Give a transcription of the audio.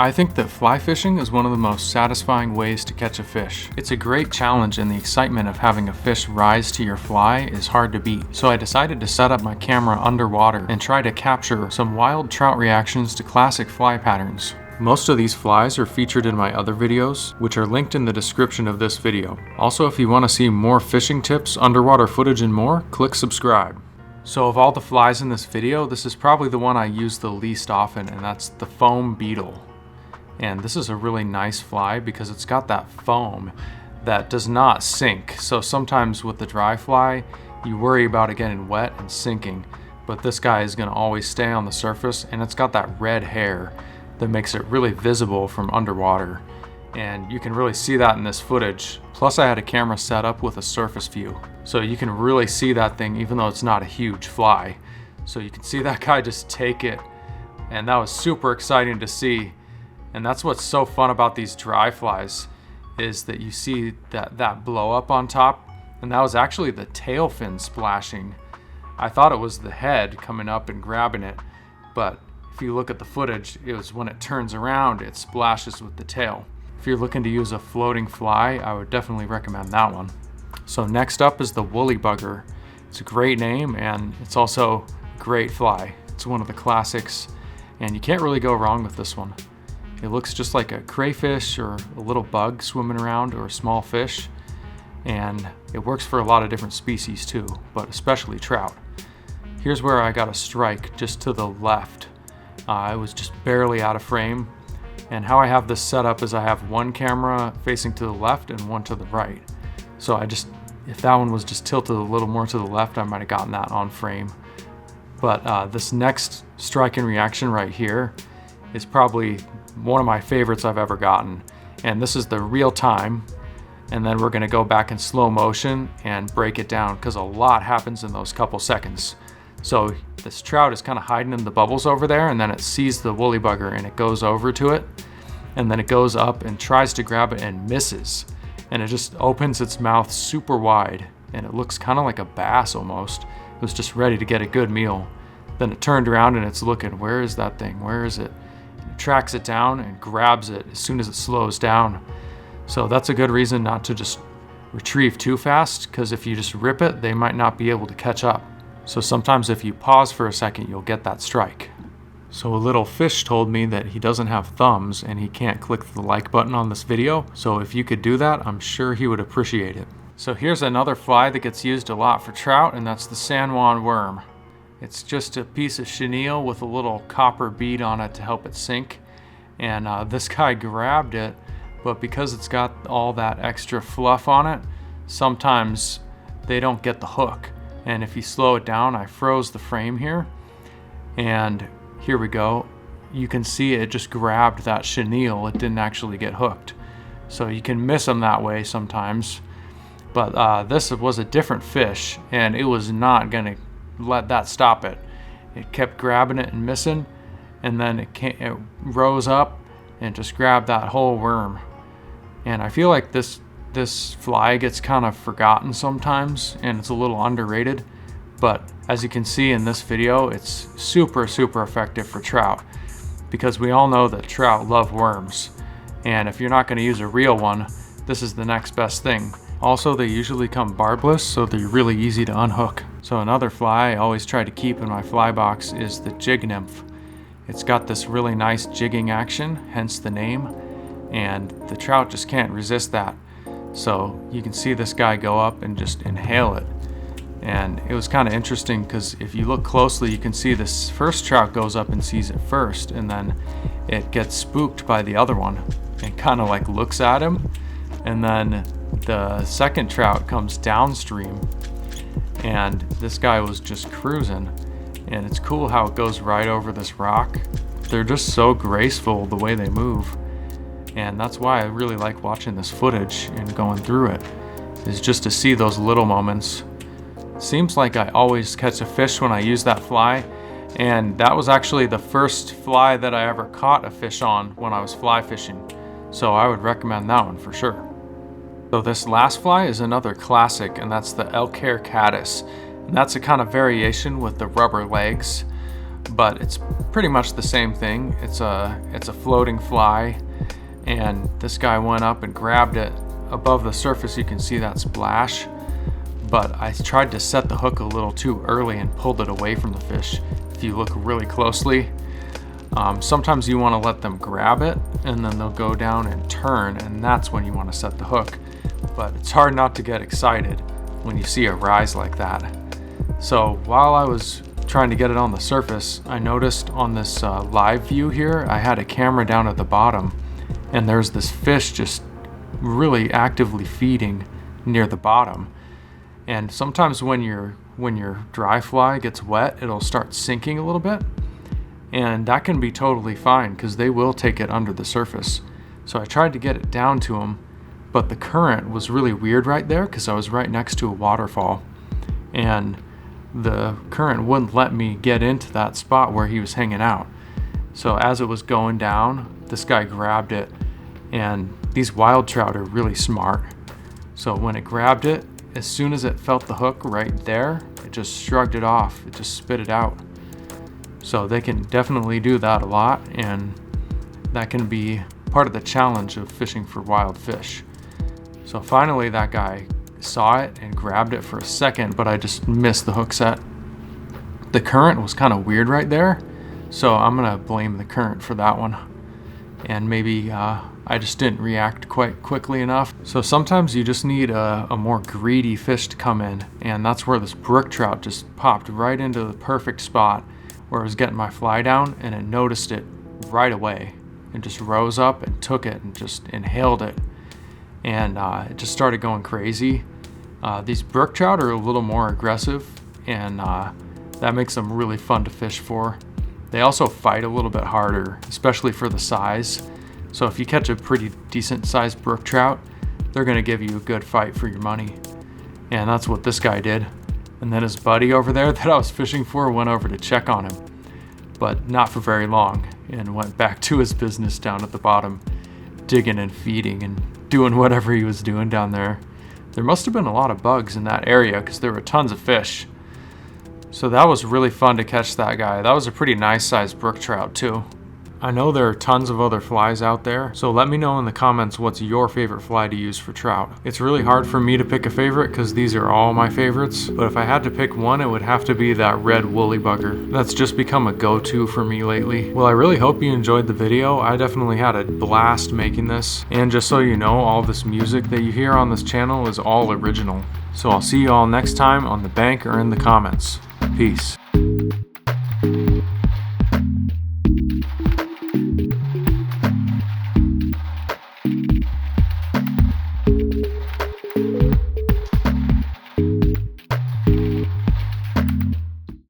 I think that fly fishing is one of the most satisfying ways to catch a fish. It's a great challenge, and the excitement of having a fish rise to your fly is hard to beat. So I decided to set up my camera underwater and try to capture some wild trout reactions to classic fly patterns. Most of these flies are featured in my other videos, which are linked in the description of this video. Also, if you want to see more fishing tips, underwater footage, and more, click subscribe. So of all the flies in this video, this is probably the one I use the least often, and that's the foam beetle. And this is a really nice fly because it's got that foam that does not sink. So sometimes with the dry fly, you worry about it getting wet and sinking, but this guy is going to always stay on the surface, and it's got that red hair that makes it really visible from underwater. And you can really see that in this footage. Plus I had a camera set up with a surface view, so you can really see that thing even though it's not a huge fly. So you can see that guy just take it, and that was super exciting to see. And that's what's so fun about these dry flies, is that you see that blow up on top, and that was actually the tail fin splashing. I thought it was the head coming up and grabbing it, but if you look at the footage, it was when it turns around, it splashes with the tail. If you're looking to use a floating fly, I would definitely recommend that one. So next up is the woolly bugger. It's a great name, and it's also a great fly. It's one of the classics, and you can't really go wrong with this one. It looks just like a crayfish or a little bug swimming around, or a small fish, and it works for a lot of different species too, but especially trout. Here's where I got a strike just to the left. I was just barely out of frame, and how I have this set up is I have one camera facing to the left and one to the right. So if that one was just tilted a little more to the left, I might have gotten that on frame. But this next strike and reaction right here is probably one of my favorites I've ever gotten. And this is the real time, and then we're gonna go back in slow motion and break it down because a lot happens in those couple seconds. So this trout is kind of hiding in the bubbles over there, and then it sees the woolly bugger and it goes over to it, and then it goes up and tries to grab it and misses. And it just opens its mouth super wide, and it looks kind of like a bass almost. It was just ready to get a good meal. Then it turned around and it's looking, where is that thing? Where is it? It tracks it down and grabs it as soon as it slows down. So that's a good reason not to just retrieve too fast, because if you just rip it, they might not be able to catch up. So sometimes if you pause for a second, you'll get that strike. So a little fish told me that he doesn't have thumbs and he can't click the like button on this video. So if you could do that, I'm sure he would appreciate it. So here's another fly that gets used a lot for trout, and that's the Juan Worm. It's just a piece of chenille with a little copper bead on it to help it sink. And this guy grabbed it, but because it's got all that extra fluff on it, sometimes they don't get the hook. And if you slow it down, I froze the frame here, and here we go. You can see it just grabbed that chenille. It didn't actually get hooked. So you can miss them that way sometimes. But this was a different fish, and it was not gonna let that stop it. It kept grabbing it and missing, and then it rose up and just grabbed that whole worm. And I feel like this fly gets kind of forgotten sometimes, and it's a little underrated, but as you can see in this video, it's super effective for trout, because we all know that trout love worms, and if you're not going to use a real one, this is the next best thing. Also, they usually come barbless, so they're really easy to unhook. So another fly I always try to keep in my fly box is the Jig Nymph. It's got this really nice jigging action, hence the name, and the trout just can't resist that. So you can see this guy go up and just inhale it. And it was kind of interesting because if you look closely, you can see this first trout goes up and sees it first, and then it gets spooked by the other one and kind of like looks at him. And then the second trout comes downstream, and this guy was just cruising. And it's cool how it goes right over this rock. They're just so graceful the way they move. And that's why I really like watching this footage and going through it, is just to see those little moments. Seems like I always catch a fish when I use that fly, and that was actually the first fly that I ever caught a fish on when I was fly fishing. So I would recommend that one for sure. So this last fly is another classic, and that's the Elk Hair Caddis. And that's a kind of variation with the rubber legs. but it's pretty much the same thing. It's a floating fly, and this guy went up and grabbed it above the surface. You can see that splash, but I tried to set the hook a little too early and pulled it away from the fish. If you look really closely, sometimes you want to let them grab it and then they'll go down and turn, and that's when you want to set the hook. But it's hard not to get excited when you see a rise like that. So while I was trying to get it on the surface, I noticed on this live view here, I had a camera down at the bottom, and there's this fish just really actively feeding near the bottom. And sometimes when your dry fly gets wet, it'll start sinking a little bit, and that can be totally fine because they will take it under the surface. So I tried to get it down to him, but the current was really weird right there because I was right next to a waterfall, and the current wouldn't let me get into that spot where he was hanging out. So as it was going down, this guy grabbed it, and these wild trout are really smart. So when it grabbed it, as soon as it felt the hook right there, it just shrugged it off. It just spit it out. So they can definitely do that a lot, and that can be part of the challenge of fishing for wild fish. So finally that guy saw it and grabbed it for a second, but I just missed the hook set. The current was kind of weird right there, so I'm gonna blame the current for that one. And maybe I just didn't react quite quickly enough. So sometimes you just need a more greedy fish to come in, and that's where this brook trout just popped right into the perfect spot where I was getting my fly down, and it noticed it right away and just rose up and took it and just inhaled it, and it just started going crazy. These brook trout are a little more aggressive, and that makes them really fun to fish for. They also fight a little bit harder, especially for the size. So if you catch a pretty decent sized brook trout, they're gonna give you a good fight for your money. And that's what this guy did. And then his buddy over there that I was fishing for went over to check on him, but not for very long, and went back to his business down at the bottom, digging and feeding and doing whatever he was doing down there. There must have been a lot of bugs in that area because there were tons of fish. So that was really fun to catch that guy. That was a pretty nice sized brook trout too. I know there are tons of other flies out there, so let me know in the comments what's your favorite fly to use for trout. It's really hard for me to pick a favorite because these are all my favorites, but if I had to pick one, it would have to be that red woolly bugger. That's just become a go-to for me lately. Well, I really hope you enjoyed the video. I definitely had a blast making this, and just so you know, all this music that you hear on this channel is all original. So I'll see you all next time on the bank or in the comments. Peace.